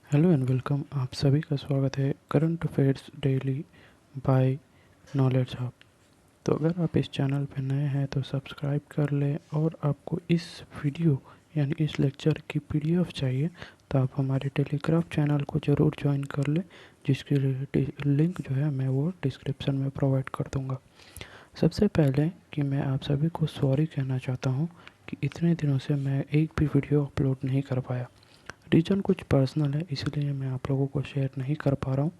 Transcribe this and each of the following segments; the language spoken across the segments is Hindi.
Hello and welcome. आप सभी का स्वागत है current affairs daily by knowledge hub. तो अगर आप इस चैनल पर नए हैं तो सब्सक्राइब कर लें, और आपको इस वीडियो यानी इस लेक्चर की पीडीएफ चाहिए तो आप हमारे टेलीग्राम चैनल को ज़रूर ज्वाइन कर लें, जिसकी लिंक जो है मैं वो डिस्क्रिप्शन में प्रोवाइड कर दूँगा। सबसे पहले कि मैं आप सभी को सॉरी कहना चाहता हूँ कि इतने दिनों से मैं एक भी वीडियो अपलोड नहीं कर पाया। रीज़न कुछ पर्सनल है, इसलिए मैं आप लोगों को शेयर नहीं कर पा रहा हूँ।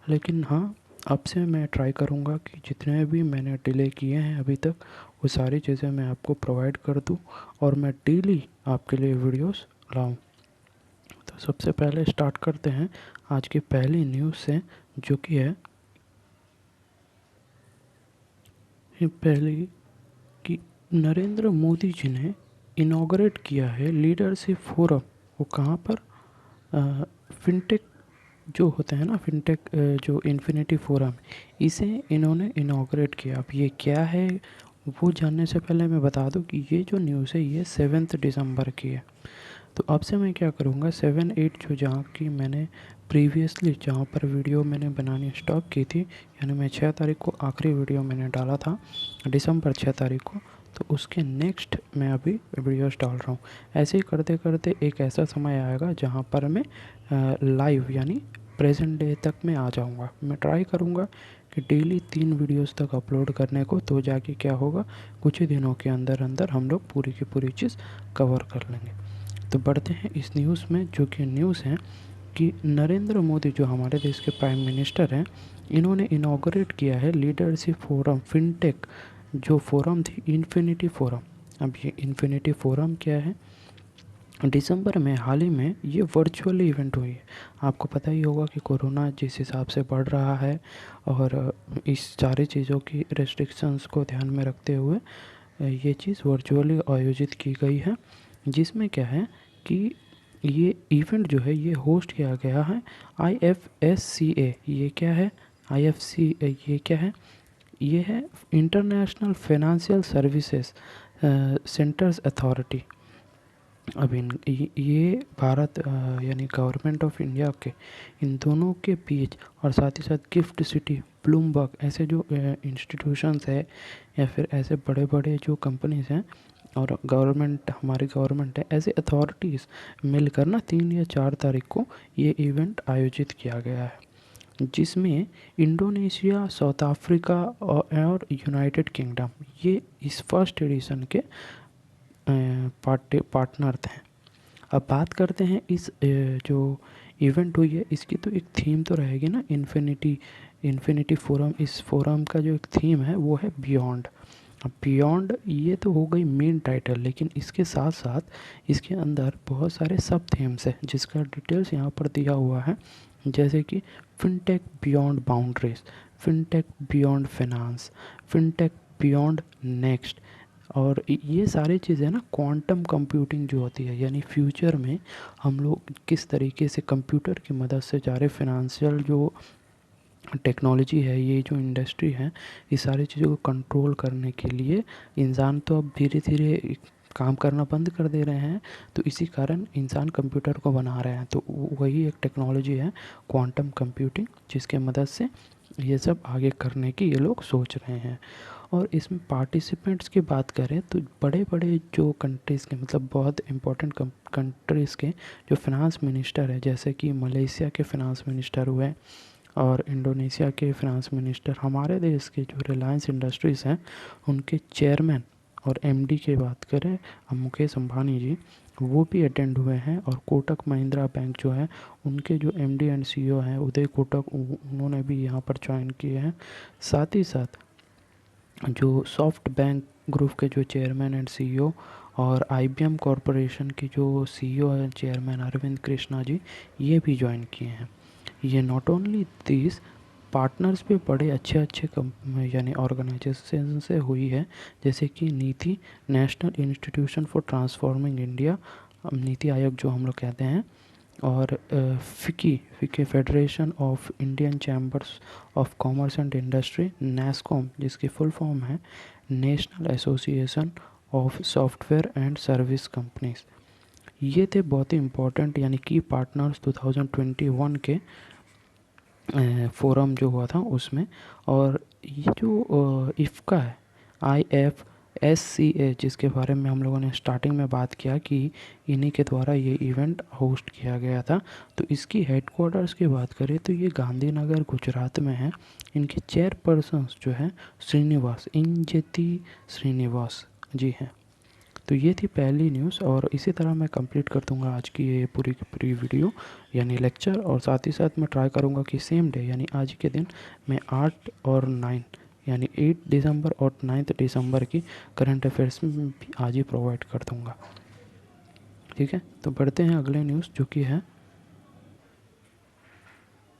लेकिन हाँ, अब से मैं ट्राई करूँगा कि जितने भी मैंने डिले किए हैं अभी तक, वो सारी चीज़ें मैं आपको प्रोवाइड कर दूँ और मैं डेली आपके लिए वीडियोस लाऊं। तो सबसे पहले स्टार्ट करते हैं आज की पहली न्यूज़ से, जो कि है पहली कि नरेंद्र मोदी जी ने इनॉग्रेट किया है लीडरशिप फोरम। वो कहाँ पर? फिनटेक जो होते हैं ना, फिनटेक जो इन्फिनिटी फोरम, इसे इन्होंने इनॉग्रेट किया। अब ये क्या है वो जानने से पहले मैं बता दूं कि ये जो न्यूज़ है ये 7 दिसंबर की है। तो अब से मैं क्या करूँगा, 7-8 जो जहाँ की मैंने प्रीवियसली जहाँ पर वीडियो मैंने बनानी स्टॉप की थी, यानी मैं 6 तारीख को आखिरी वीडियो मैंने डाला था, दिसंबर 6 तारीख को, तो उसके नेक्स्ट मैं अभी वीडियोस डाल रहा हूँ। ऐसे ही करते करते एक ऐसा समय आएगा जहाँ पर मैं लाइव यानी प्रेजेंट डे तक मैं आ जाऊँगा। मैं ट्राई करूँगा कि डेली 3 वीडियोस तक अपलोड करने को, तो जाके क्या होगा, कुछ ही दिनों के अंदर अंदर हम लोग पूरी की पूरी चीज़ कवर कर लेंगे। तो बढ़ते हैं इस न्यूज़ में, जो कि न्यूज़ है कि नरेंद्र मोदी जो हमारे देश के प्राइम मिनिस्टर हैं, इन्होंने इनॉग्रेट किया है लीडरशिप फोरम फिनटेक, जो फोरम थी इन्फिनिटी फोरम। अब ये इन्फिनिटी फोरम क्या है? दिसंबर में हाल ही में ये वर्चुअल इवेंट हुई है। आपको पता ही होगा कि कोरोना जिस हिसाब से बढ़ रहा है, और इस सारी चीज़ों की रेस्ट्रिक्शंस को ध्यान में रखते हुए ये चीज़ वर्चुअली आयोजित की गई है। जिसमें क्या है कि ये इवेंट जो है ये होस्ट किया गया है IFSCA। ये क्या है? IFC ये क्या है? ये है international financial services centres authority. अब ये भारत यानी गवर्नमेंट ऑफ इंडिया के इन दोनों के बीच, और साथ ही साथ गिफ्ट सिटी, ब्लूमबर्ग, ऐसे जो इंस्टीट्यूशंस है या फिर ऐसे बड़े बड़े जो कंपनीज हैं, और गवर्नमेंट, हमारी गवर्नमेंट है, ऐसे अथॉरिटीज़ मिलकर ना 3 या 4 तारीख को ये इवेंट आयोजित किया गया है, जिसमें इंडोनेशिया, साउथ अफ्रीका और यूनाइटेड किंगडम ये इस फर्स्ट एडिशन के पार्टनर थे। अब बात करते हैं इस जो इवेंट हुई है इसकी, तो एक थीम तो रहेगी ना, इन्फिनिटी फोरम। इस फोरम का जो एक थीम है वो है बियॉन्ड। अब बियॉन्ड ये तो हो गई मेन टाइटल, लेकिन इसके साथ साथ इसके अंदर बहुत सारे सब थीम्स है, जिसका डिटेल्स यहाँ पर दिया हुआ है। जैसे कि fintech beyond boundaries, fintech beyond finance, fintech beyond next. और ये सारी चीज़ें ना क्वांटम कंप्यूटिंग जो होती है, यानी फ्यूचर में हम लोग किस तरीके से कंप्यूटर की मदद से सारे फिनेंशियल जो टेक्नोलॉजी है, ये जो इंडस्ट्री है, ये सारी चीज़ों को कंट्रोल करने के लिए इंसान तो अब धीरे धीरे काम करना बंद कर दे रहे हैं, तो इसी कारण इंसान कंप्यूटर को बना रहे हैं। तो वही एक टेक्नोलॉजी है क्वांटम कंप्यूटिंग, जिसके मदद से ये सब आगे करने की ये लोग सोच रहे हैं। और इसमें पार्टिसिपेंट्स की बात करें तो बड़े बड़े जो कंट्रीज़ के, मतलब बहुत इम्पोर्टेंट कंट्रीज़ के जो फिनांस मिनिस्टर है, जैसे कि मलेशिया के फिनांस मिनिस्टर हुए, और इंडोनेशिया के फिनांस मिनिस्टर, हमारे देश के जो रिलायंस इंडस्ट्रीज़ हैं उनके चेयरमैन और MD की बात करें, मुकेश अंबानी जी, वो भी अटेंड हुए हैं। और कोटक महिंद्रा बैंक जो है, उनके जो MD एंड CEO हैं उदय कोटक, उन्होंने भी यहाँ पर ज्वाइन किए हैं। साथ ही साथ जो सॉफ्ट बैंक ग्रुप के जो चेयरमैन एंड CEO, और IBM कॉरपोरेशन की जो CEO हैं चेयरमैन अरविंद कृष्णा जी, ये भी ज्वाइन किए हैं। ये नॉट ओनली दिस, पार्टनर्स भी बड़े अच्छे अच्छे यानी ऑर्गेनाइजेशन से हुई है, जैसे कि नीति, national institution for transforming India, NITI Aayog जो हम लोग कहते हैं, और फिकी federation of Indian chambers of commerce and industry, NASSCOM, जिसकी फुल फॉर्म है national association of software and service companies. ये थे बहुत ही इम्पोर्टेंट यानी की पार्टनर्स 2021 के फोरम जो हुआ था उसमें। और ये जो इफ़का है, IFSCA, जिसके बारे में हम लोगों ने स्टार्टिंग में बात किया कि इन्हीं के द्वारा ये इवेंट होस्ट किया गया था, तो इसकी हेडक्वार्टर्स की बात करें तो ये गांधीनगर गुजरात में है। इनके चेयरपर्सन जो है श्रीनिवास, इंजेती श्रीनिवास जी हैं। तो ये थी पहली न्यूज़, और इसी तरह मैं कंप्लीट कर दूंगा आज की ये पूरी की पूरी वीडियो यानी लेक्चर। और साथ ही साथ मैं ट्राई करूंगा कि सेम डे यानी आज के दिन मैं 8 और 9 यानी 8 दिसंबर और 9 दिसंबर की करंट अफेयर्स में भी आज ही प्रोवाइड कर दूंगा। ठीक है, तो बढ़ते हैं अगले न्यूज़ जो कि है,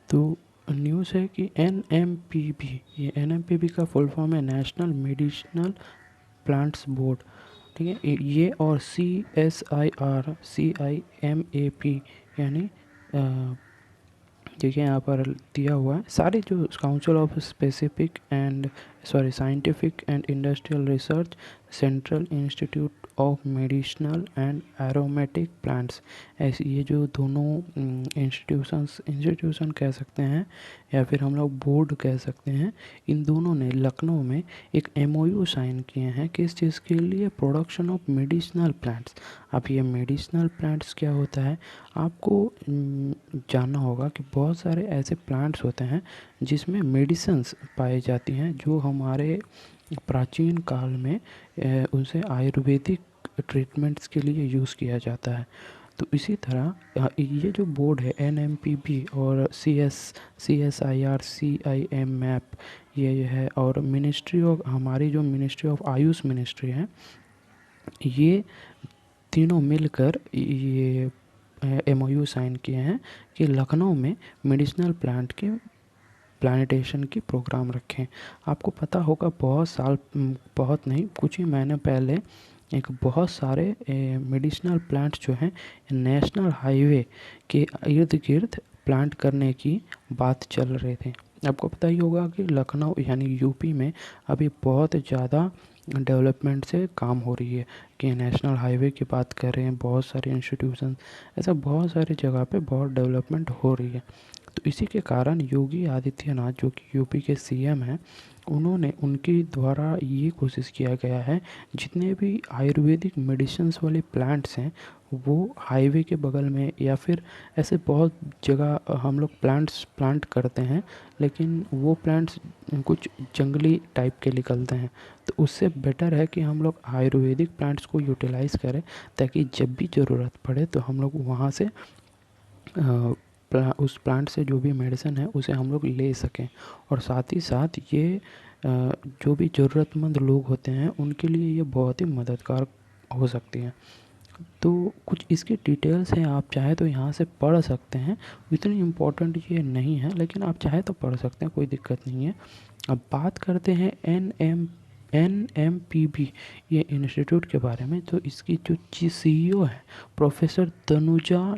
तो न्यूज़ है कि NMPB, ये NMPB का फुल फॉर्म है नेशनल मेडिसिनल प्लांट्स बोर्ड। ठीक है, ये और CSIR CIMAP यानी देखिए यहाँ पर दिया हुआ है सारे जो council of specific and scientific and industrial research, central institute of medicinal and aromatic plants, ऐसे ये जो दोनों इंस्टीट्यूशन कह सकते हैं या फिर हम लोग बोर्ड कह सकते हैं, इन दोनों ने लखनऊ में एक MOU साइन किए हैं। किस चीज़ के लिए? Production of medicinal plants. अब ये मेडिसिनल प्लांट्स क्या होता है आपको जानना होगा कि बहुत सारे ऐसे प्लांट्स होते हैं जिसमें मेडिसिन्स पाई जाती हैं जो हमारे प्राचीन काल में उसे आयुर्वेदिक ट्रीटमेंट्स के लिए यूज़ किया जाता है। तो इसी तरह ये जो बोर्ड है NMPB और CSIR CIMAP ये है, और मिनिस्ट्री ऑफ, हमारी जो मिनिस्ट्री ऑफ आयुष मिनिस्ट्री है, ये तीनों मिलकर ये MOU साइन किए हैं कि लखनऊ में मेडिसिनल प्लांट के प्लांटेशन की प्रोग्राम रखें। आपको पता होगा बहुत नहीं, कुछ ही महीने पहले एक बहुत सारे मेडिसिनल प्लांट्स जो हैं नेशनल हाईवे के इर्द गिर्द प्लांट करने की बात चल रहे थे। आपको पता ही होगा कि लखनऊ यानी यूपी में अभी बहुत ज़्यादा डेवलपमेंट से काम हो रही है, कि नेशनल हाईवे की बात कर रहे हैं, बहुत सारे इंस्टीट्यूशन, ऐसा बहुत सारी जगह पे बहुत डेवलपमेंट हो रही है। तो इसी के कारण योगी आदित्यनाथ जो कि यूपी के CM हैं, उन्होंने उनके द्वारा ये कोशिश किया गया है जितने भी आयुर्वेदिक मेडिसिन्स वाले प्लांट्स हैं वो हाईवे के बगल में या फिर ऐसे बहुत जगह हम लोग प्लांट करते हैं, लेकिन वो प्लांट्स कुछ जंगली टाइप के निकलते हैं। तो उससे बेटर है कि हम लोग आयुर्वेदिक प्लांट्स को यूटिलाइज़ करें, ताकि जब भी ज़रूरत पड़े तो हम लोग वहाँ से उस प्लांट से जो भी मेडिसिन है उसे हम लोग ले सकें। और साथ ही साथ ये जो भी ज़रूरतमंद लोग होते हैं उनके लिए ये बहुत ही मददगार हो सकती है। तो कुछ इसकी डिटेल्स हैं, आप चाहे तो यहाँ से पढ़ सकते हैं, इतनी इम्पोर्टेंट ये नहीं है, लेकिन आप चाहे तो पढ़ सकते हैं, कोई दिक्कत नहीं है। अब बात करते हैं NMPB ये इंस्टीट्यूट के बारे में। तो इसकी जो CEO है प्रोफेसर तनुजा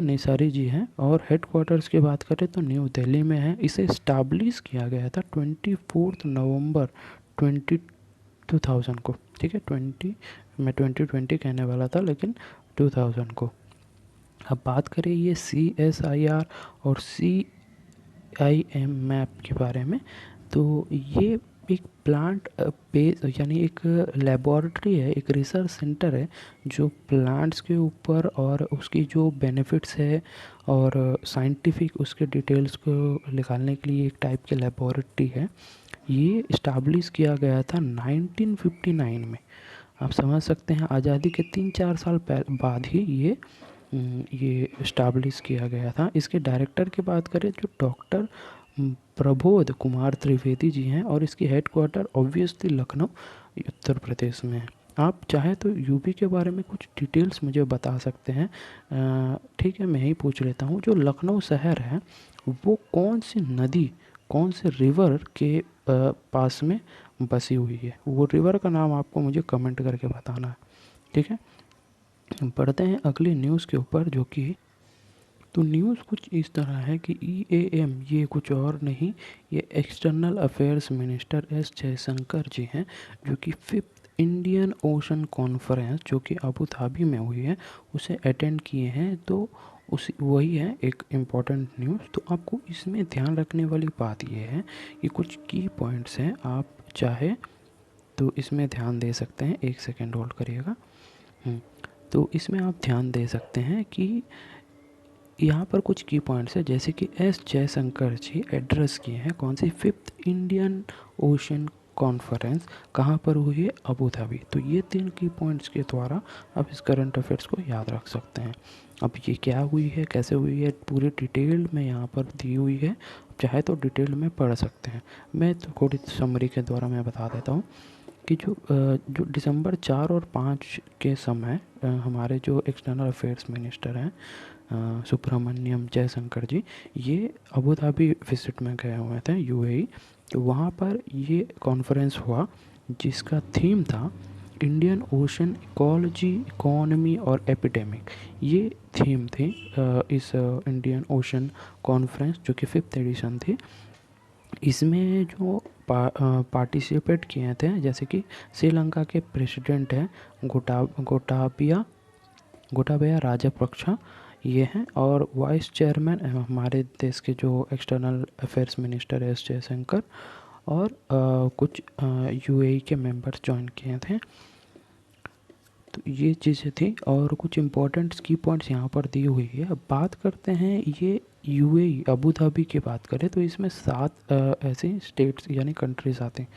नेसारी जी हैं, और हेडक्वार्टर्स की बात करें तो न्यू दिल्ली में है। इसे इस्टाब्लिश किया गया था 24 नवंबर 2000 को। ठीक है, 2020 कहने वाला था लेकिन 2000 को। अब बात करें ये CSIR और CIMAP के बारे में, तो ये एक प्लांट बेस यानी एक लेबॉरेटरी है, एक रिसर्च सेंटर है जो प्लांट्स के ऊपर और उसकी जो बेनिफिट्स है और साइंटिफिक उसके डिटेल्स को निकालने के लिए एक टाइप की लेबॉरेटरी है। ये इस्टाब्लिश किया गया था 1959 में। आप समझ सकते हैं आज़ादी के 3-4 साल बाद ही ये इस्टाब्लिश किया गया था। इसके डायरेक्टर की बात करें जो डॉक्टर प्रबोध कुमार त्रिवेदी जी हैं, और इसकी हेडक्वार्टर ऑब्वियसली लखनऊ उत्तर प्रदेश में है। आप चाहे तो यूपी के बारे में कुछ डिटेल्स मुझे बता सकते हैं। ठीक है, मैं ही पूछ लेता हूँ, जो लखनऊ शहर है वो कौन सी नदी, कौन से रिवर के पास में बसी हुई है? वो रिवर का नाम आपको मुझे कमेंट करके बताना है। ठीक है, बढ़ते हैं अगली न्यूज़ के ऊपर जो कि, तो न्यूज़ कुछ इस तरह है कि EAM ये कुछ और नहीं, ये external affairs minister S Jaishankar ji हैं, जो कि 5th इंडियन ओशन कॉन्फ्रेंस जो कि अबू धाबी में हुई है उसे अटेंड किए हैं। तो उसी वही है एक इम्पॉर्टेंट न्यूज़। तो आपको इसमें ध्यान रखने वाली बात यह है कि कुछ की पॉइंट्स हैं, आप चाहे तो इसमें ध्यान दे सकते हैं। एक सेकेंड होल्ड करिएगा। तो इसमें आप ध्यान दे सकते हैं कि यहाँ पर कुछ की पॉइंट्स है, जैसे कि एस जयशंकर जी एड्रेस किए हैं कौन सी 5th इंडियन ओशन कॉन्फ्रेंस, कहाँ पर हुई है, अबू धाबी। तो ये 3 की पॉइंट्स के द्वारा आप इस करंट अफेयर्स को याद रख सकते हैं। अब ये क्या हुई है, कैसे हुई है, पूरी डिटेल में यहाँ पर दी हुई है, चाहे तो डिटेल में पढ़ सकते हैं। मैं तो थोड़ी समरी के द्वारा मैं बता देता हूँ कि जो दिसंबर 4 और 5 के समय हमारे जो एक्सटर्नल अफेयर्स मिनिस्टर हैं सुब्रमण्यम जयशंकर जी, ये अबू धाबी विजिट में गए हुए थे, यूएई। तो वहाँ पर ये कॉन्फ्रेंस हुआ जिसका थीम था इंडियन ओशन इकोलॉजी, इकोनॉमी और एपिडेमिक। ये थीम थी इस इंडियन ओशन कॉन्फ्रेंस जो कि 5th एडिशन थी। इसमें जो पार्टिसिपेट किए थे जैसे कि श्रीलंका के प्रेसिडेंट हैं गोटाबया राजपक्षा ये हैं, और वाइस चेयरमैन हमारे देश के जो external affairs minister S Jaishankar, और कुछ यूएई के मेंबर्स ज्वाइन किए थे। तो ये चीज़ें थी और कुछ इम्पोर्टेंट की पॉइंट्स यहाँ पर दी हुई है। अब बात करते हैं ये यूएई अबू धाबी की बात करें तो इसमें 7 ऐसे स्टेट्स यानी कंट्रीज़ आते हैं।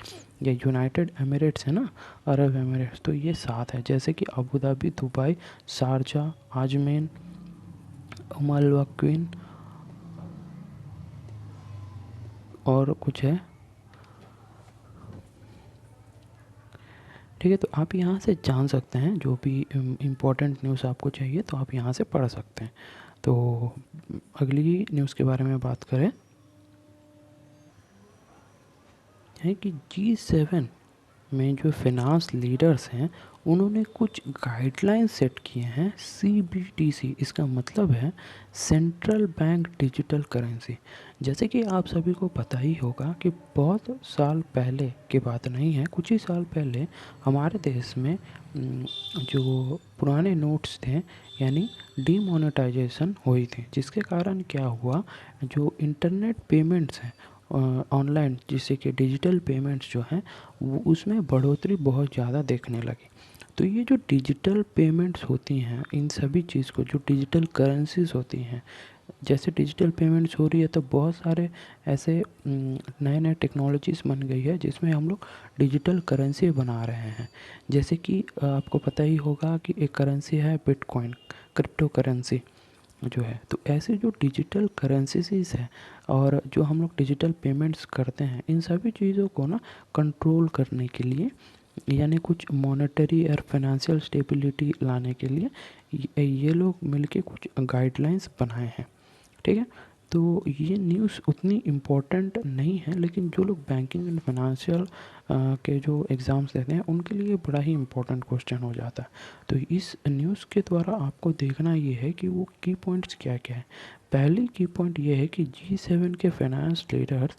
ये यूनाइटेड एमिरेट्स है ना, अरब एमिरेट्स, तो ये 7 है, जैसे कि अबू धाबी, दुबई, शारजा, आजमैन, उमल वक्विन और कुछ है। ठीक है, तो आप यहाँ से जान सकते हैं जो भी इम्पोर्टेंट न्यूज़ आपको चाहिए तो आप यहाँ से पढ़ सकते हैं। तो अगली न्यूज़ के बारे में बात करें है कि G7 में जो फिनांस लीडर्स हैं उन्होंने कुछ गाइडलाइंस सेट किए हैं CBDC, इसका मतलब है सेंट्रल बैंक डिजिटल करेंसी। जैसे कि आप सभी को पता ही होगा कि बहुत साल पहले की बात नहीं है, कुछ ही साल पहले हमारे देश में जो पुराने नोट्स थे यानी डीमोनेटाइजेशन हुई थी, जिसके कारण क्या हुआ, जो इंटरनेट पेमेंट्स हैं ऑनलाइन जिससे कि डिजिटल पेमेंट्स जो हैं वो उसमें बढ़ोतरी बहुत ज़्यादा देखने लगी। तो ये जो डिजिटल पेमेंट्स होती हैं इन सभी चीज़ को, जो डिजिटल करेंसीज होती हैं, जैसे डिजिटल पेमेंट्स हो रही है तो बहुत सारे ऐसे नए नए टेक्नोलॉजीज़ बन गई है जिसमें हम लोग डिजिटल करेंसी बना रहे हैं। जैसे कि आपको पता ही होगा कि एक करेंसी है बिटकॉइन, क्रिप्टो करेंसी जो है। तो ऐसे जो डिजिटल करेंसीज है और जो हम लोग डिजिटल पेमेंट्स करते हैं इन सभी चीज़ों को ना कंट्रोल करने के लिए यानी कुछ मॉनेटरी और फाइनेंशियल स्टेबिलिटी लाने के लिए ये लोग मिलके कुछ गाइडलाइंस बनाए हैं। ठीक है, तो ये न्यूज़ उतनी इम्पोर्टेंट नहीं है लेकिन जो लोग बैंकिंग एंड फाइनेंशियल के जो एग्ज़ाम्स देते हैं उनके लिए बड़ा ही इम्पोर्टेंट क्वेश्चन हो जाता है। तो इस न्यूज़ के द्वारा आपको देखना ये है कि वो की पॉइंट्स क्या क्या है। पहली की पॉइंट ये है कि G7 के फाइनेंस लीडर्स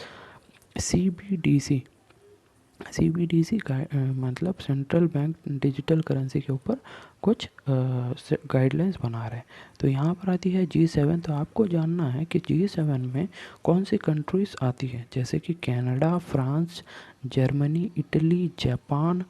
CBDC का मतलब सेंट्रल बैंक डिजिटल करेंसी के ऊपर कुछ गाइडलाइंस बना रहे हैं। तो यहाँ पर आती है G7। तो आपको जानना है कि G7 में कौन सी कंट्रीज़ आती है, जैसे कि Canada, France, Germany, Italy, Japan,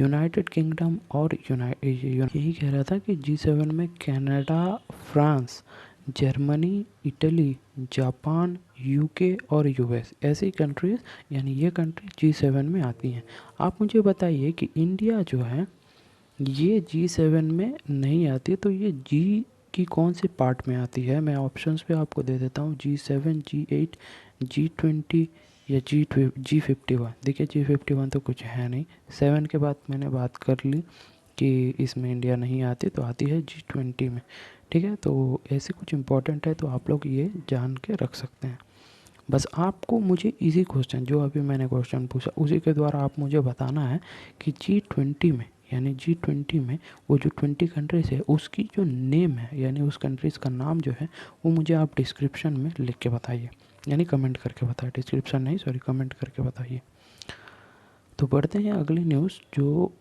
United kingdom और यही कह रहा था कि G7 में Canada, France, Germany, Italy, Japan, UK और यूएस ऐसी कंट्रीज़ यानी ये कंट्री G7 में आती हैं। आप मुझे बताइए कि इंडिया जो है ये G7 में नहीं आती, तो ये जी की कौन से पार्ट में आती है। मैं ऑप्शंस पे आपको दे देता हूँ, G7, G8, G20 या G51। देखिए G51 तो कुछ है नहीं, 7 के बाद मैंने बात कर ली कि इसमें इंडिया नहीं आती, तो आती है G20 में। ठीक है, तो ऐसे कुछ इम्पोर्टेंट है तो आप लोग ये जान के रख सकते हैं। बस आपको मुझे इजी क्वेश्चन जो अभी मैंने क्वेश्चन पूछा उसी के द्वारा आप मुझे बताना है कि G20 में यानी G20 में वो जो 20 कंट्रीज़ है उसकी जो नेम है यानी उस कंट्रीज़ का नाम जो है वो मुझे आप डिस्क्रिप्शन में लिख के बताइए, यानी कमेंट करके बताइए, डिस्क्रिप्शन नहीं सॉरी कमेंट करके बताइए। तो बढ़ते हैं अगली न्यूज़ जो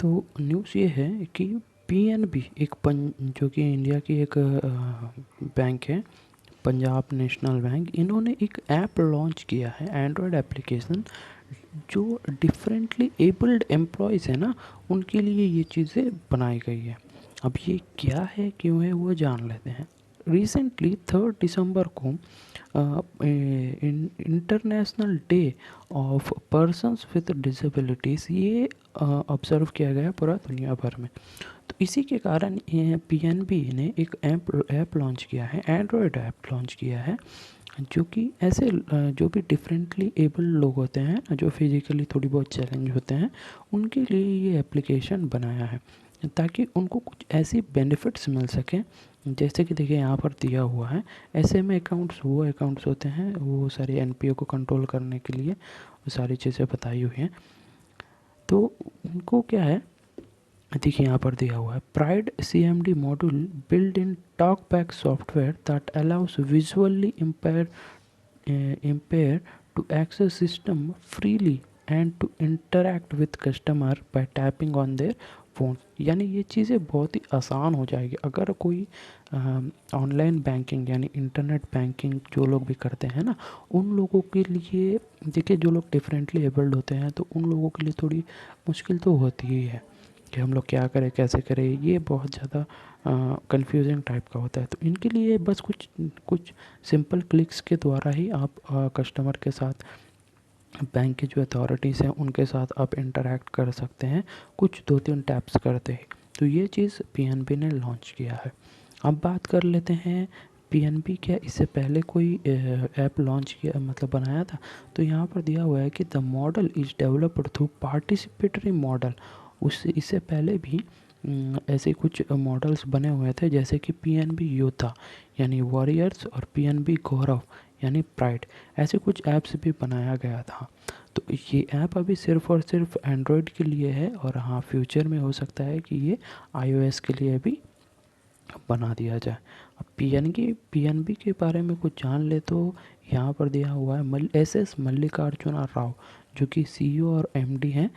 तो न्यूज़ ये है कि पीएनबी जो कि इंडिया की एक बैंक है, पंजाब नेशनल बैंक, इन्होंने एक ऐप लॉन्च किया है, एंड्रॉयड एप्लीकेशन, जो डिफरेंटली एबल्ड एम्प्लॉयज़ है ना, उनके लिए ये चीज़ें बनाई गई है। अब ये क्या है, क्यों है, वो जान लेते हैं। रिसेंटली 3 दिसंबर को international day of persons with disabilities ये ऑब्ज़र्व किया गया पूरा दुनिया भर में। तो इसी के कारण पीएनबी ने एक ऐप लॉन्च किया है, एंड्रॉयड ऐप लॉन्च किया है, जो कि ऐसे जो भी डिफरेंटली एबल्ड लोग होते हैं, जो फिजिकली थोड़ी बहुत चैलेंज होते हैं, उनके लिए ये एप्लीकेशन बनाया है, ताकि उनको कुछ ऐसी बेनिफिट्स मिल सकें। जैसे कि देखिए यहाँ पर दिया हुआ है, एसएमए अकाउंट्स वो अकाउंट्स होते हैं, वो सारी एनपीओ को कंट्रोल करने के लिए वो सारी चीज़ें बताई हुई हैं। तो उनको क्या है, देखिए यहाँ पर दिया हुआ है, pride CMD module build in talkback software that allows visually impaired to access system freely and to interact with customer by tapping on their phone. यानी ये चीज़ें बहुत ही आसान हो जाएगी अगर कोई ऑनलाइन बैंकिंग यानी इंटरनेट बैंकिंग जो लोग भी करते हैं ना, उन लोगों के लिए, देखिए जो लोग डिफरेंटली एबल्ड होते हैं तो उन लोगों के लिए थोड़ी मुश्किल तो होती ही है कि हम लोग क्या करें, कैसे करें, ये बहुत ज़्यादा कंफ्यूजिंग टाइप का होता है। तो इनके लिए बस कुछ कुछ सिंपल क्लिक्स के द्वारा ही आप कस्टमर के साथ, बैंक के जो अथॉरिटीज़ हैं उनके साथ आप इंटरेक्ट कर सकते हैं, कुछ 2-3 टैप्स करते ही। तो ये चीज़ पीएनबी ने लॉन्च किया है। अब बात कर लेते हैं, पीएनबी क्या इससे पहले कोई ऐप लॉन्च किया, मतलब बनाया था? तो यहाँ पर दिया हुआ है कि the model is developed through participatory model. उससे इससे पहले भी ऐसे कुछ मॉडल्स बने हुए थे, जैसे कि पीएनबी योद्धा यानी वॉरियर्स और पीएनबी गौरव यानी प्राइड, ऐसे कुछ ऐप्स भी बनाया गया था। तो ये ऐप अभी सिर्फ़ और सिर्फ एंड्रॉयड के लिए है, और हाँ फ्यूचर में हो सकता है कि ये आईओएस के लिए भी बना दिया जाए। अब पीएनबी के बारे में कुछ जान ले तो यहाँ पर दिया हुआ है, एसएस मल्लिकार्जुना राव, जो कि सीईओ और एमडी हैं,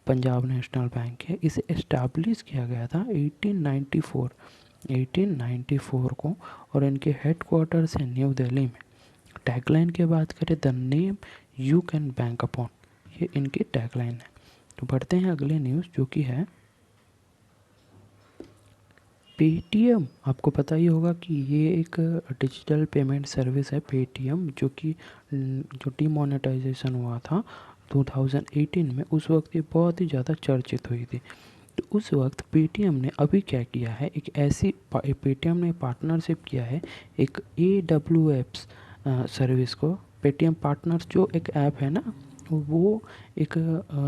पंजाब नेशनल बैंक है। इसे इस्टेब्लिश किया गया था 1894 को, और इनके हेडक्वार्टर्स है न्यू दिल्ली में। टैगलाइन की बात करें, the name you can bank upon, ये इनकी टैगलाइन है। तो बढ़ते हैं अगले न्यूज़, जो कि है पेटीएम। आपको पता ही होगा कि ये एक डिजिटल पेमेंट सर्विस है पेटीएम, जो कि जो डीमोनेटाइजेशन हुआ था 2018 में, उस वक्त ये बहुत ही ज़्यादा चर्चित हुई थी। तो उस वक्त पेटीएम ने अभी क्या किया है, एक ऐसी पेटीएम ने पार्टनरशिप किया है एक AWS सर्विस को। पेटीएम पार्टनर्स जो एक ऐप है ना, वो एक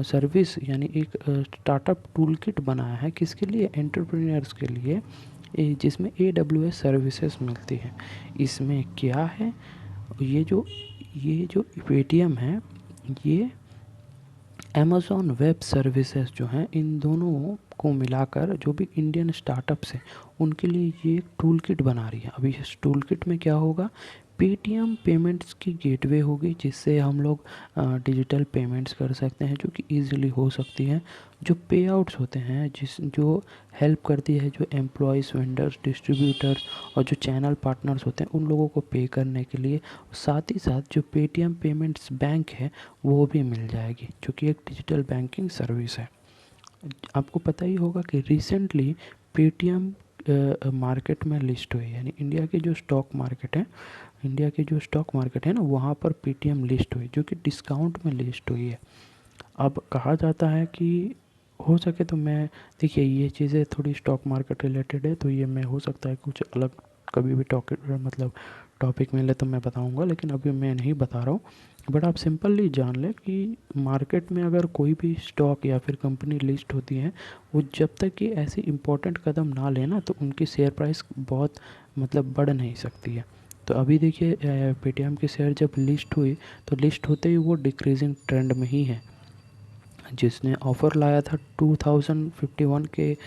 सर्विस यानी एक स्टार्टअप टूल किट बनाया है, किसके लिए, एंटरप्रेन्योर्स के लिए, जिसमें AWS सर्विसेज मिलती है। इसमें क्या है, ये जो पेटीएम है, ये अमेज़ॉन वेब सर्विसेज जो हैं, इन दोनों को मिलाकर जो भी इंडियन स्टार्टअप्स हैं उनके लिए ये एक टूल किट बना रही है। अभी इस टूल किट में क्या होगा, पेटीएम पेमेंट्स की गेटवे होगी, जिससे हम लोग डिजिटल पेमेंट्स कर सकते हैं, जो कि इजीली हो सकती है। जो पे आउट्स होते हैं, जो हेल्प करती है, जो एम्प्लॉयज़, वेंडर्स, डिस्ट्रीब्यूटर्स और जो चैनल पार्टनर्स होते हैं, उन लोगों को पे करने के लिए। साथ ही साथ जो पेटीएम पेमेंट्स बैंक है वो भी मिल जाएगी, जो कि एक डिजिटल बैंकिंग सर्विस है। आपको पता ही होगा कि रिसेंटली पेटीएम मार्केट में लिस्ट हुई, यानी इंडिया के जो स्टॉक मार्केट है ना, वहाँ पर पेटीएम लिस्ट हुई, जो कि डिस्काउंट में लिस्ट हुई है। अब कहा जाता है कि हो सके तो मैं, देखिए ये चीज़ें थोड़ी स्टॉक मार्केट रिलेटेड है, तो ये मैं हो सकता है कुछ अलग कभी भी टॉपिक मिले तो मैं बताऊंगा, लेकिन अभी मैं नहीं बता रहा हूँ। बट आप सिंपली जान लें कि मार्केट में अगर कोई भी स्टॉक या फिर कंपनी लिस्ट होती है, वो जब तक कि ऐसी इम्पोर्टेंट कदम ना लेना, तो उनकी शेयर प्राइस बहुत बढ़ नहीं सकती है। तो अभी देखिए पेटीएम की शेयर जब लिस्ट हुई, तो लिस्ट होते ही वो डिक्रीजिंग ट्रेंड में ही है। जिसने ऑफ़र लाया था 2051 के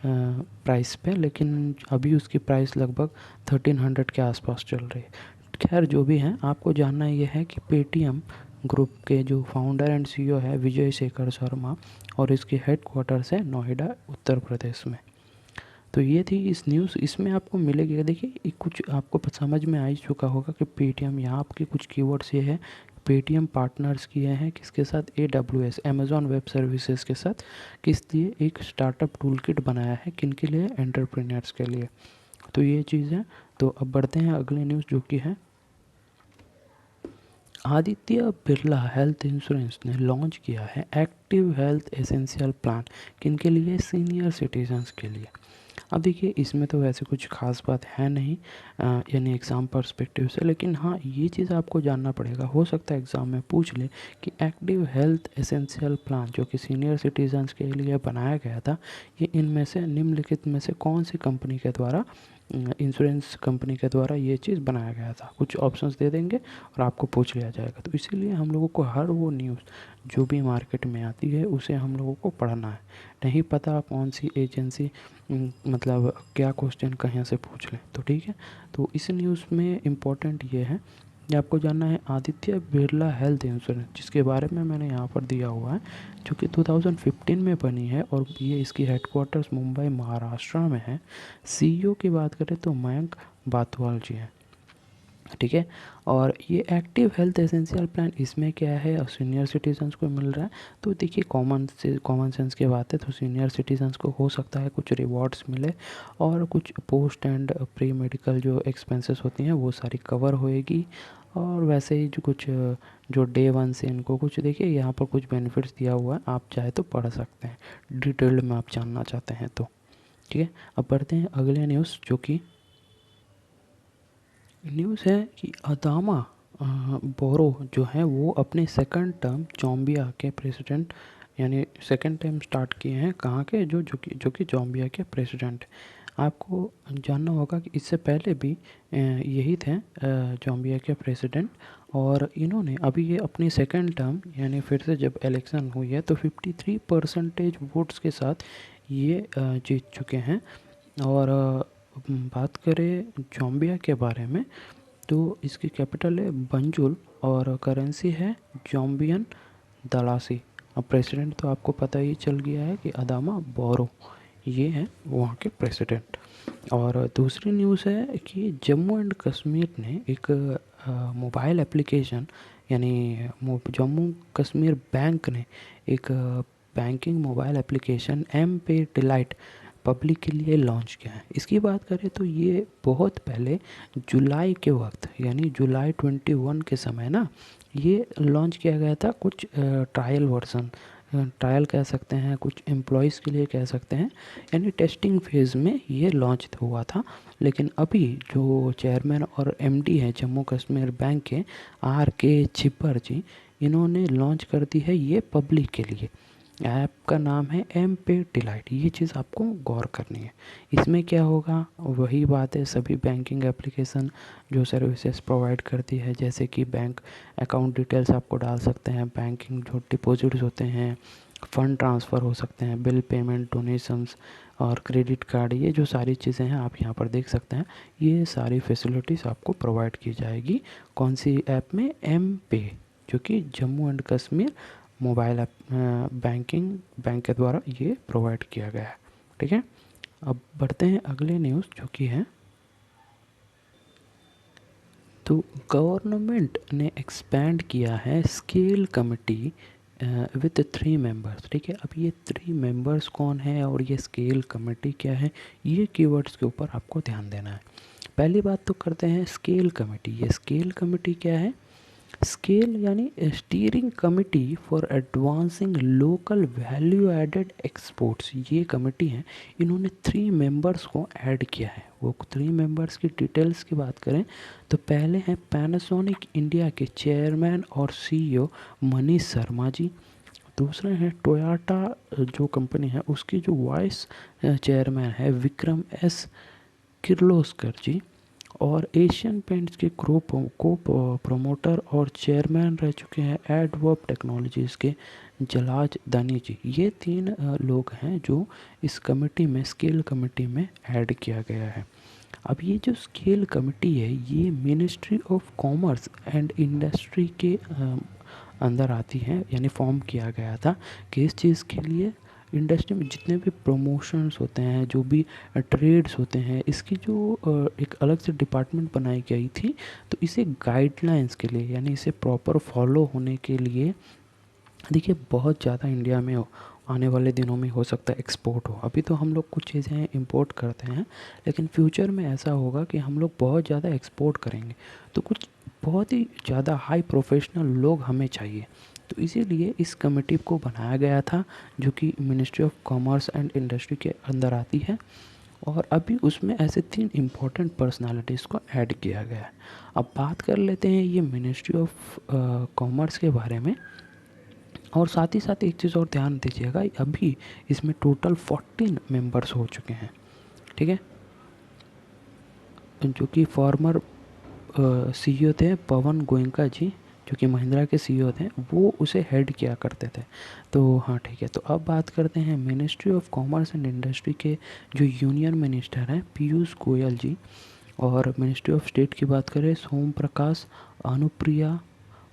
प्राइस पे, लेकिन अभी उसकी प्राइस लगभग 1300 के आसपास चल रही है। खैर जो भी है, आपको जानना ये है कि पेटीएम ग्रुप के जो फाउंडर एंड सीईओ है विजय शेखर शर्मा, और इसके हेडक्वार्टर्स है नोएडा उत्तर प्रदेश में। तो ये थी इस न्यूज़, इसमें आपको मिलेगी, देखिए कुछ आपको समझ में आ ही चुका होगा कि पेटीएम, यहाँ आपके कुछ कीवर्ड्स ये है, पेटीएम पार्टनर्स किए हैं किसके साथ, AWS अमेज़ॉन वेब सर्विसेज के साथ, किस लिए, एक स्टार्टअप टूल किट बनाया है, किन के लिए, एंटरप्रेन्योर्स के लिए। तो ये चीज़ है। तो अब बढ़ते हैं अगले न्यूज़ जो कि है आदित्य बिरला हेल्थ इंश्योरेंस ने लॉन्च किया है एक्टिव हेल्थ एसेंशियल प्लान, किन के लिए, सीनियर सिटीजन्स के लिए। अब देखिए इसमें तो वैसे कुछ खास बात है नहीं यानी एग्ज़ाम पर्सपेक्टिव से, लेकिन हाँ ये चीज़ आपको जानना पड़ेगा, हो सकता है एग्ज़ाम में पूछ ले कि एक्टिव हेल्थ एसेंशियल प्लान जो कि सीनियर सिटीजन्स के लिए बनाया गया था, ये इनमें से निम्नलिखित में से कौन सी कंपनी के द्वारा, इंश्योरेंस कंपनी के द्वारा ये चीज़ बनाया गया था। कुछ ऑप्शंस दे देंगे और आपको पूछ लिया जाएगा। तो इसीलिए हम लोगों को हर वो न्यूज़ जो भी मार्केट में आती है उसे हम लोगों को पढ़ना है। नहीं पता कौन सी एजेंसी मतलब क्या क्वेश्चन कहाँ से पूछ लें, तो ठीक है। तो इस न्यूज़ में इम्पोर्टेंट ये है कि आपको जानना है आदित्य बिरला हेल्थ इंश्योरेंस, जिसके बारे में मैंने यहाँ पर दिया हुआ है, जो कि 2015 में बनी है और ये इसकी हेडक्वार्टर्स मुंबई महाराष्ट्र में है। सीईओ की बात करें तो मयंक बातवाल जी हैं, ठीक है। और ये एक्टिव हेल्थ एसेंशियल प्लान इसमें क्या है, और सीनियर सिटीजन्स को मिल रहा है। तो देखिए कॉमन सेंस की बात है, तो सीनियर सिटीजन्स को हो सकता है कुछ रिवॉर्ड्स मिले और कुछ पोस्ट एंड प्री मेडिकल जो एक्सपेंसेस होती हैं वो सारी कवर होएगी। और वैसे ही जो कुछ जो डे वन से इनको कुछ, देखिए यहाँ पर कुछ बेनिफिट्स दिया हुआ है, आप चाहे तो पढ़ सकते हैं डिटेल में आप जानना चाहते हैं तो, ठीक है। अब बढ़ते हैं अगले न्यूज़ जो कि न्यूज़ है कि अदामा बोरो जो है वो अपने सेकंड टर्म जोम्बिया के प्रेसिडेंट, यानी सेकंड टाइम स्टार्ट किए हैं, कहाँ के, जो कि जोम्बिया के प्रेसिडेंट। आपको जानना होगा कि इससे पहले भी यही थे जोम्बिया के प्रेसिडेंट, और इन्होंने अभी ये अपनी सेकंड टर्म यानी फिर से जब इलेक्शन हुई है तो 53% वोट्स के साथ ये जीत चुके हैं। और बात करें जोम्बिया के बारे में तो इसकी कैपिटल है बंजुल और करेंसी है जोम्बियन दलासी। अब प्रेसिडेंट तो आपको पता ही चल गया है कि अदामा बोरो ये हैं वहाँ के प्रेसिडेंट। और दूसरी न्यूज़ है कि जम्मू एंड कश्मीर ने एक मोबाइल एप्लीकेशन, यानी जम्मू कश्मीर बैंक ने एक बैंकिंग मोबाइल एप्लीकेशन एम पे डिलाइट पब्लिक के लिए लॉन्च किया है। इसकी बात करें तो ये बहुत पहले जुलाई के वक्त, यानी जुलाई 21 के समय ना ये लॉन्च किया गया था, कुछ ट्रायल वर्जन, ट्रायल कह सकते हैं, कुछ एम्प्लॉयज़ के लिए कह सकते हैं, यानी टेस्टिंग फेज़ में ये लॉन्च हुआ था। लेकिन अभी जो चेयरमैन और एमडी हैं जम्मू कश्मीर बैंक के, RK छिब्बर जी, इन्होंने लॉन्च कर दी है ये पब्लिक के लिए। ऐप का नाम है एम पे डिलाइट, ये चीज़ आपको गौर करनी है। इसमें क्या होगा, वही बात है, सभी बैंकिंग एप्लीकेशन जो सर्विसेज प्रोवाइड करती है, जैसे कि बैंक अकाउंट डिटेल्स आपको डाल सकते हैं, बैंकिंग जो डिपॉजिट्स होते हैं, फ़ंड ट्रांसफ़र हो सकते हैं, बिल पेमेंट, डोनेशंस और क्रेडिट कार्ड, ये जो सारी चीज़ें हैं आप यहाँ पर देख सकते हैं। ये सारी फैसिलिटीज़ आपको प्रोवाइड की जाएगी कौन सी ऐप में, एम पे, जो कि Jammu and Kashmir mobile app bank के द्वारा ये प्रोवाइड किया गया है, ठीक है। अब बढ़ते हैं अगले न्यूज़ जो कि है, तो गवर्नमेंट ने एक्सपैंड किया है स्केल कमेटी विथ 3 मेंबर्स, ठीक है। अब ये 3 मेंबर्स कौन है और ये स्केल कमेटी क्या है, ये कीवर्ड्स के ऊपर आपको ध्यान देना है। पहली बात तो करते हैं स्केल कमेटी। ये स्केल कमेटी क्या है, स्केल यानी steering committee for advancing local value added exports, ये कमेटी है, इन्होंने 3 मेंबर्स को ऐड किया है। वो 3 मेंबर्स की डिटेल्स की बात करें तो पहले हैं पैनासोनिक इंडिया के चेयरमैन और सीईओ मनीष शर्मा जी। दूसरे हैं टोयोटा जो कंपनी है उसकी जो वाइस चेयरमैन है विक्रम एस किर्लोस्कर जी। और एशियन पेंट्स के ग्रुप को प्रोमोटर और चेयरमैन रह चुके हैं एडवर्ब टेक्नोलॉजीज़ के जलाज दानी जी। ये 3 लोग हैं जो इस कमेटी में, स्केल कमेटी में ऐड किया गया है। अब ये जो स्केल कमेटी है ये ministry of commerce and industry के अंदर आती हैं, यानी फॉर्म किया गया था कि इस चीज़ के लिए इंडस्ट्री में जितने भी प्रमोशंस होते हैं, जो भी ट्रेड्स होते हैं, इसकी जो एक अलग से डिपार्टमेंट बनाई गई थी। तो इसे गाइडलाइंस के लिए, यानी इसे प्रॉपर फॉलो होने के लिए, देखिए बहुत ज़्यादा इंडिया में आने वाले दिनों में हो सकता है एक्सपोर्ट हो। अभी तो हम लोग कुछ चीज़ें इंपोर्ट करते हैं, लेकिन फ्यूचर में ऐसा होगा कि हम लोग बहुत ज़्यादा एक्सपोर्ट करेंगे। तो कुछ बहुत ही ज़्यादा हाई प्रोफेशनल लोग हमें चाहिए। तो इसीलिए इस कमेटी को बनाया गया था, जो कि ministry of commerce and industry के अंदर आती है। और अभी उसमें ऐसे 3 इम्पोर्टेंट पर्सनालिटीज़ को ऐड किया गया है। अब बात कर लेते हैं ये मिनिस्ट्री ऑफ कॉमर्स के बारे में। और साथ ही साथ एक चीज़ और ध्यान दीजिएगा, अभी इसमें टोटल 14 मेंबर्स हो चुके हैं, ठीक है। जो कि फॉर्मर सीईओ थे पवन गोयनका जी, जो कि महिंद्रा के सीईओ थे, वो उसे हेड किया करते थे। तो हाँ ठीक है, तो अब बात करते हैं ministry of commerce and industry के जो यूनियन मिनिस्टर हैं पीयूष गोयल जी। और मिनिस्ट्री ऑफ स्टेट की बात करें सोम प्रकाश, अनुप्रिया,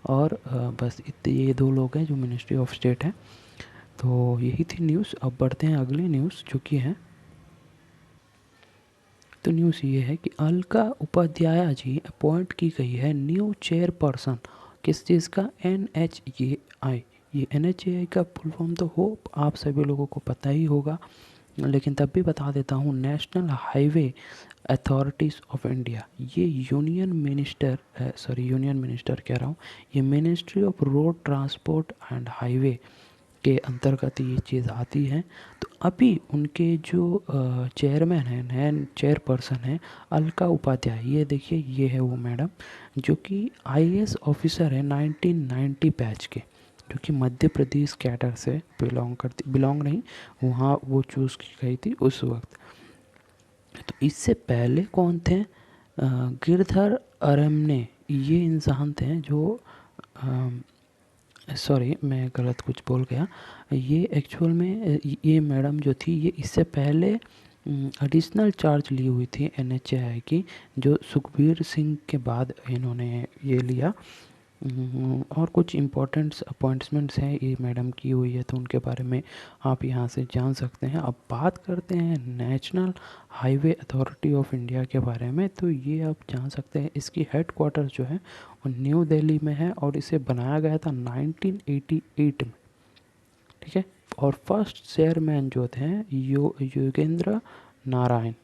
और बस इतने ये 2 लोग हैं जो मिनिस्ट्री ऑफ स्टेट हैं। तो यही थी न्यूज़। अब बढ़ते हैं अगली न्यूज़ जो कि है, तो न्यूज़ ये है कि अलका उपाध्याय जी अपॉइंट की गई है न्यू चेयरपर्सन, किस चीज़ का, NHAI। ये NHAI का फुल फॉर्म तो हो आप सभी लोगों को पता ही होगा, लेकिन तब भी बता देता हूँ, national highway authorities of India. ये यूनियन मिनिस्टर कह रहा हूँ, ये ministry of road transport and highway के अंतर्गत ये चीज़ आती है। तो अभी उनके जो चेयरमैन हैं, नए चेयरपर्सन हैं अलका उपाध्याय, ये देखिए ये है वो मैडम, जो कि IAS ऑफिसर है 1990 बैच के, जो कि मध्य प्रदेश कैडर से बिलोंग नहीं, वहाँ वो चूज़ की गई थी उस वक्त। तो इससे पहले कौन थे, गिरधर अरमने, ये इंसान थे जो, सॉरी मैं गलत कुछ बोल गया, ये एक्चुअल में ये मैडम जो थी, ये इससे पहले एडिशनल चार्ज ली हुई थी NHAI की, जो सुखबीर सिंह के बाद इन्होंने ये लिया। और कुछ इम्पोर्टेंट्स अपॉइंटमेंट्स हैं ये मैडम की हुई है, तो उनके बारे में आप यहाँ से जान सकते हैं। अब बात करते हैं national highway authority of India के बारे में। तो ये आप जान सकते हैं, इसकी हेड क्वार्टर जो है वो न्यू दिल्ली में है, और इसे बनाया गया था 1988 में, ठीक है। और फर्स्ट चेयरमैन जो थे योगेंद्र नारायण,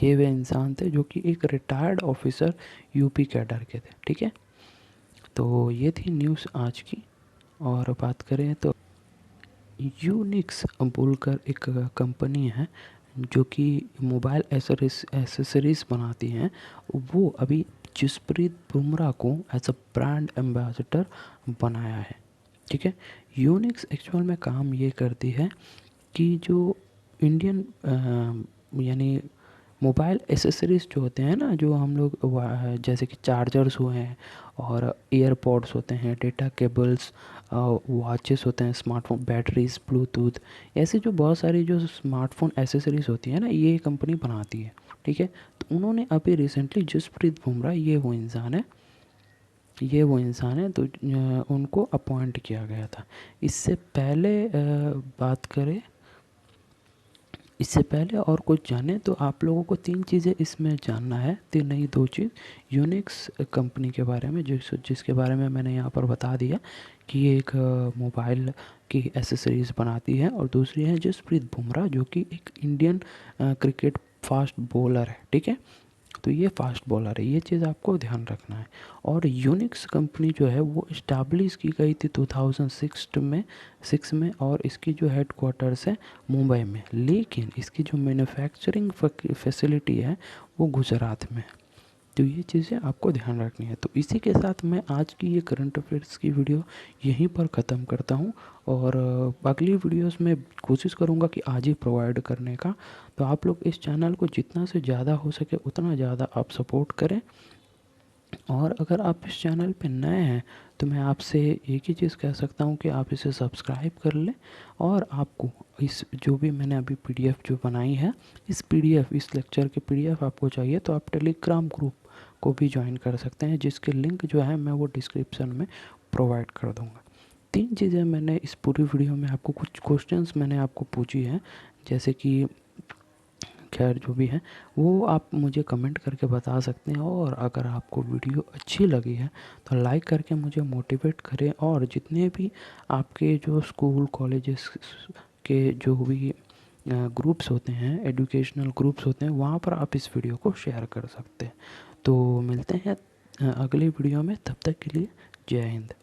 ये वे इंसान थे जो कि एक रिटायर्ड ऑफिसर यूपी कैडर के थे, ठीक है। तो ये थी न्यूज़ आज की। और बात करें तो यूनिक्स बोलकर एक कंपनी है जो कि मोबाइल एसेसरीज बनाती हैं, वो अभी जसप्रीत बुमराह को एज अ ब्रांड एम्बेसडर बनाया है, ठीक है। यूनिक्स एक्चुअल में काम ये करती है कि जो इंडियन यानी मोबाइल एसेसरीज़ जो होते हैं ना, जो हम लोग जैसे कि चार्जर्स हुए हैं, और एयरपॉड्स होते हैं, डेटा केबल्स, वॉचेस होते हैं, स्मार्टफोन बैटरीज, ब्लूटूथ, ऐसे जो बहुत सारी जो स्मार्टफोन एसेसरीज़ होती हैं ना, ये कंपनी बनाती है, ठीक है। तो उन्होंने अभी रिसेंटली जसप्रीत बुमराह, ये वो इंसान है, तो उनको अपॉइंट किया गया था। इससे पहले बात करें, इससे पहले और कुछ जाने, तो आप लोगों को 3 चीज़ें इसमें जानना है, 3 नहीं 2 चीज़। यूनिक्स कंपनी के बारे में, जिसके बारे में मैंने यहाँ पर बता दिया कि ये एक मोबाइल की एसेसरीज़ बनाती है, और दूसरी है जसप्रीत बुमराह, जो कि एक इंडियन क्रिकेट फास्ट बॉलर है, ठीक है। तो ये फास्ट बॉलर है, ये चीज़ आपको ध्यान रखना है। और यूनिक्स कंपनी जो है वो इस्टेब्लिश की गई थी 2006 में, और इसकी जो हेड क्वार्टर्स है मुंबई में, लेकिन इसकी जो मैन्युफैक्चरिंग फैसिलिटी है वो गुजरात में है। तो ये चीज़ें आपको ध्यान रखनी है। तो इसी के साथ मैं आज की ये करंट अफेयर्स की वीडियो यहीं पर ख़त्म करता हूँ, और अगली वीडियोस में कोशिश करूँगा कि आज ही प्रोवाइड करने का। तो आप लोग इस चैनल को जितना से ज़्यादा हो सके उतना ज़्यादा आप सपोर्ट करें। और अगर आप इस चैनल पे नए हैं तो मैं आपसे एक ही चीज़ कह सकता हूँ कि आप इसे सब्सक्राइब कर लें। और आपको इस जो भी मैंने अभी PDF जो बनाई है, इस लेक्चर के PDF आपको चाहिए तो आप टेलीग्राम ग्रुप को भी ज्वाइन कर सकते हैं, जिसके लिंक जो है मैं वो डिस्क्रिप्शन में प्रोवाइड कर दूँगा। 3 चीज़ें मैंने इस पूरी वीडियो में आपको, कुछ क्वेश्चंस मैंने आपको पूछी हैं, जैसे कि खैर जो भी है वो आप मुझे कमेंट करके बता सकते हैं। और अगर आपको वीडियो अच्छी लगी है तो लाइक करके मुझे मोटिवेट करें, और जितने भी आपके जो स्कूल कॉलेजेस के जो भी ग्रुप्स होते हैं, एजुकेशनल ग्रुप्स होते हैं, वहाँ पर आप इस वीडियो को शेयर कर सकते हैं। तो मिलते हैं अगली वीडियो में, तब तक के लिए जय हिंद।